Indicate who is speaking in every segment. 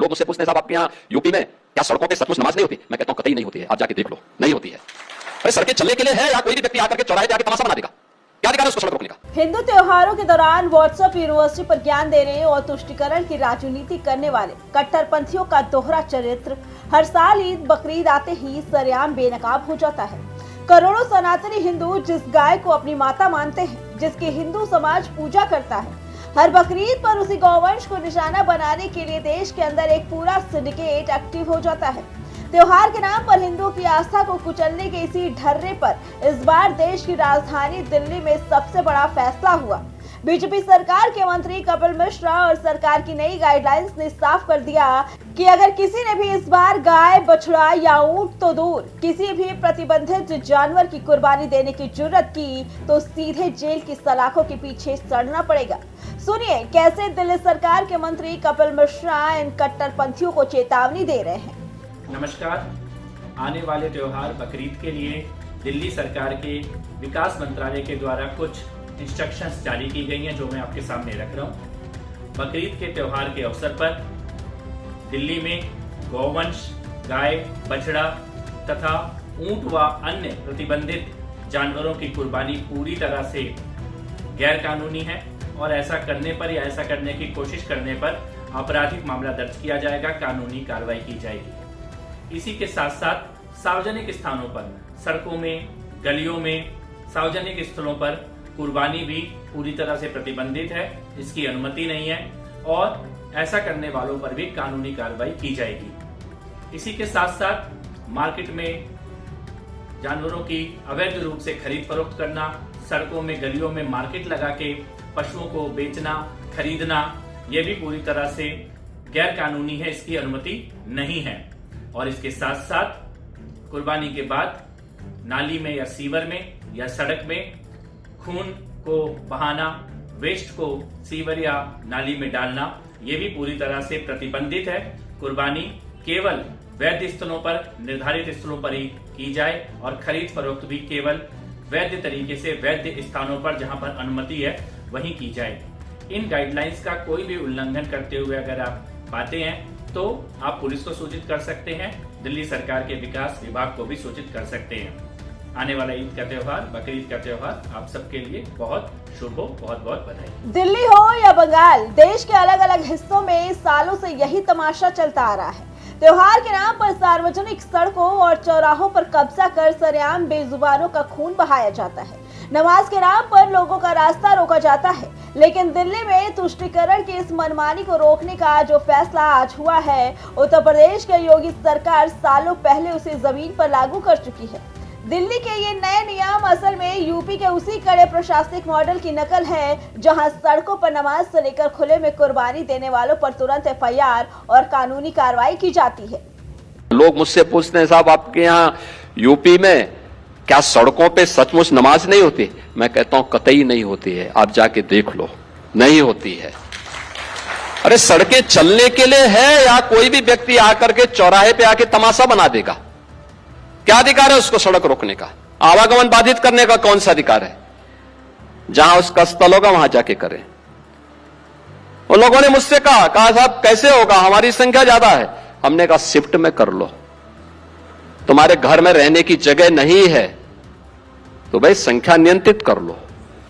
Speaker 1: लोग मुझसे पूछते हैं साहब आपके यहाँ यूपी में क्या सड़कों पे सचमुच नमाज नहीं होती? मैं कहता हूं कतई नहीं होती है, आप जाके देख लो, नहीं होती है। अरे सड़कें चलने के लिए है या कोई भी व्यक्ति आकर के चौराहे पे आके तमाशा बना देगा? क्या अधिकार है उसको सड़क रोकने का?
Speaker 2: हिंदू त्योहारों के दौरान व्हाट्सएप यूनिवर्सिटी पर ज्ञान देने और तुष्टिकरण की राजनीति करने वाले कट्टरपंथियों का दोहरा चरित्र हर साल ईद बकरीद आते ही सरेआम बेनकाब हो जाता है। करोड़ों सनातनी हिंदू जिस गाय को अपनी माता मानते हैं, जिसकी हिंदू समाज पूजा करता है, हर बकरीद पर उसी गौवंश को निशाना बनाने के लिए देश के अंदर एक पूरा सिंडिकेट एक्टिव हो जाता है। त्योहार के नाम पर हिंदुओं की आस्था को कुचलने के इसी ढर्रे पर इस बार देश की राजधानी दिल्ली में सबसे बड़ा फैसला हुआ। बीजेपी सरकार के मंत्री कपिल मिश्रा और सरकार की नई गाइडलाइंस ने साफ कर दिया कि अगर किसी ने भी इस बार गाय, बछड़ा या ऊंट तो दूर किसी भी प्रतिबंधित जानवर की कुर्बानी देने की जुर्रत की तो सीधे जेल की सलाखों के पीछे सड़ना पड़ेगा। सुनिए कैसे दिल्ली सरकार के मंत्री कपिल मिश्रा इन कट्टरपंथियों को चेतावनी दे रहे हैं।
Speaker 3: नमस्कार। आने वाले त्योहार बकरीद के लिए दिल्ली सरकार के विकास मंत्रालय के द्वारा कुछ इंस्ट्रक्शंस जारी की गई हैं जो मैं आपके सामने रख रहा हूं। बकरीद के त्योहार के अवसर पर दिल्ली में गौवंश, गाय, बछड़ा तथा ऊंट व अन्य प्रतिबंधित जानवरों की कुर्बानी पूरी तरह से गैर कानूनी है और ऐसा करने पर या ऐसा करने की कोशिश करने पर आपराधिक मामला दर्ज किया जाएगा, कानूनी कार्रवाई की जाएगी। इसी के साथ साथ सार्वजनिक स्थानों पर, सड़कों में, गलियों में, सार्वजनिक स्थलों पर कुर्बानी भी पूरी तरह से प्रतिबंधित है, इसकी अनुमति नहीं है और ऐसा करने वालों पर भी कानूनी कार्रवाई की जाएगी। इसी के साथ साथ मार्केट में जानवरों की अवैध रूप से खरीद फरोख्त करना, सड़कों में, गलियों में मार्केट लगा के पशुओं को बेचना, खरीदना, यह भी पूरी तरह से गैर कानूनी है, इसकी अनुमति नहीं है। और इसके साथ साथ कुर्बानी के बाद नाली में या सीवर में या सड़क में खून को बहाना, वेस्ट को सीवर या नाली में डालना, यह भी पूरी तरह से प्रतिबंधित है। कुर्बानी केवल वैध स्थलों पर, निर्धारित स्थलों पर ही की जाए और खरीद फरोख्त भी केवल वैध तरीके से, वैध स्थानों पर जहां पर अनुमति है वहीं की जाए। इन गाइडलाइंस का कोई भी उल्लंघन करते हुए अगर आप पाते हैं तो आप पुलिस को सूचित कर सकते हैं, दिल्ली सरकार के विकास विभाग को भी सूचित कर सकते हैं। आने वाला ईद का त्योहार, बकरीद का त्योहार आप सबके लिए बहुत शुभ हो, बहुत बहुत बधाई।
Speaker 2: दिल्ली हो या बंगाल, देश के अलग अलग हिस्सों में सालों से यही तमाशा चलता आ रहा है। त्योहार के नाम पर सार्वजनिक सड़कों और चौराहों पर कब्जा कर सरेआम बेजुबानों का खून बहाया जाता है। नमाज के नाम पर लोगों का रास्ता रोका जाता है। लेकिन दिल्ली में तुष्टिकरण की इस मनमानी को रोकने का जो फैसला आज हुआ है, उत्तर प्रदेश के योगी सरकार सालों पहले उसे जमीन पर लागू कर चुकी है। दिल्ली के ये नए नियम असल में यूपी के उसी कड़े प्रशासनिक मॉडल की नकल है, जहां सड़कों पर नमाज से लेकर खुले में कुर्बानी देने वालों पर तुरंत एफआईआर और कानूनी कार्रवाई की जाती है।
Speaker 1: लोग मुझसे पूछते हैं साहब आपके यहाँ यूपी में क्या सड़कों पे सचमुच नमाज नहीं होती? मैं कहता हूं कतई नहीं होती है, आप जाके देख लो, नहीं होती है। अरे सड़कें चलने के लिए है या कोई भी व्यक्ति आकर के चौराहे पे आके तमाशा बना देगा? क्या अधिकार है उसको सड़क रोकने का? आवागमन बाधित करने का कौन सा अधिकार है? जहां उसका स्थल होगा वहां जाके करें। उन लोगों ने मुझसे कहा साहब कैसे होगा, हमारी संख्या ज्यादा है। हमने कहा शिफ्ट में कर लो, तुम्हारे घर में रहने की जगह नहीं है तो भाई संख्या नियंत्रित कर लो।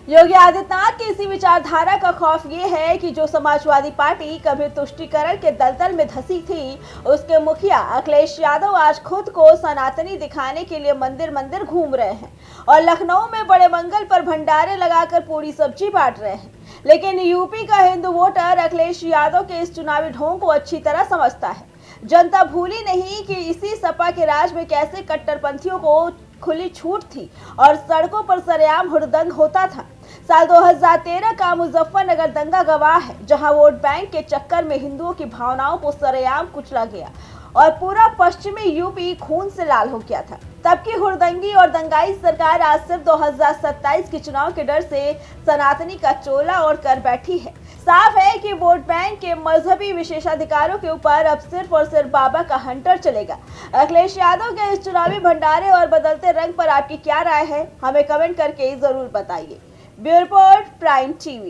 Speaker 2: योगी आदित्यनाथ की इसी विचारधारा का खौफ ये है कि जो समाजवादी पार्टी कभी तुष्टिकरण के दलदल में धंसी थी, उसके मुखिया अखिलेश यादव आज खुद को सनातनी दिखाने के लिए मंदिर मंदिर घूम रहे हैं और लखनऊ में बड़े मंगल पर भंडारे लगाकर पूरी सब्जी बांट रहे हैं। लेकिन यूपी का हिंदू वोटर अखिलेश यादव के इस चुनावी ढोंग को अच्छी तरह समझता है। जनता भूली नहीं कि इसी सपा के राज में कैसे कट्टरपंथियों को खुली छूट थी और सड़कों पर सरेआम हुड़दंग होता था। साल 2013 का मुजफ्फरनगर दंगा गवाह है, जहां वोट बैंक के चक्कर में हिंदुओं की भावनाओं को सरेआम कुचला गया और पूरा पश्चिमी यूपी खून से लाल हो गया था। तब की हुड़दंगी और दंगाई सरकार आज सिर्फ 2027 के चुनाव के डर से सनातनी का चोला ओढ़ कर बैठी है। साफ है कि वोट बैंक के मजहबी विशेषाधिकारों के ऊपर अब सिर्फ और सिर्फ बाबा का हंटर चलेगा। अखिलेश यादव के इस चुनावी भंडारे और बदलते रंग पर आपकी क्या राय है, हमें कमेंट करके जरूर बताइए। Bureau report, prime TV.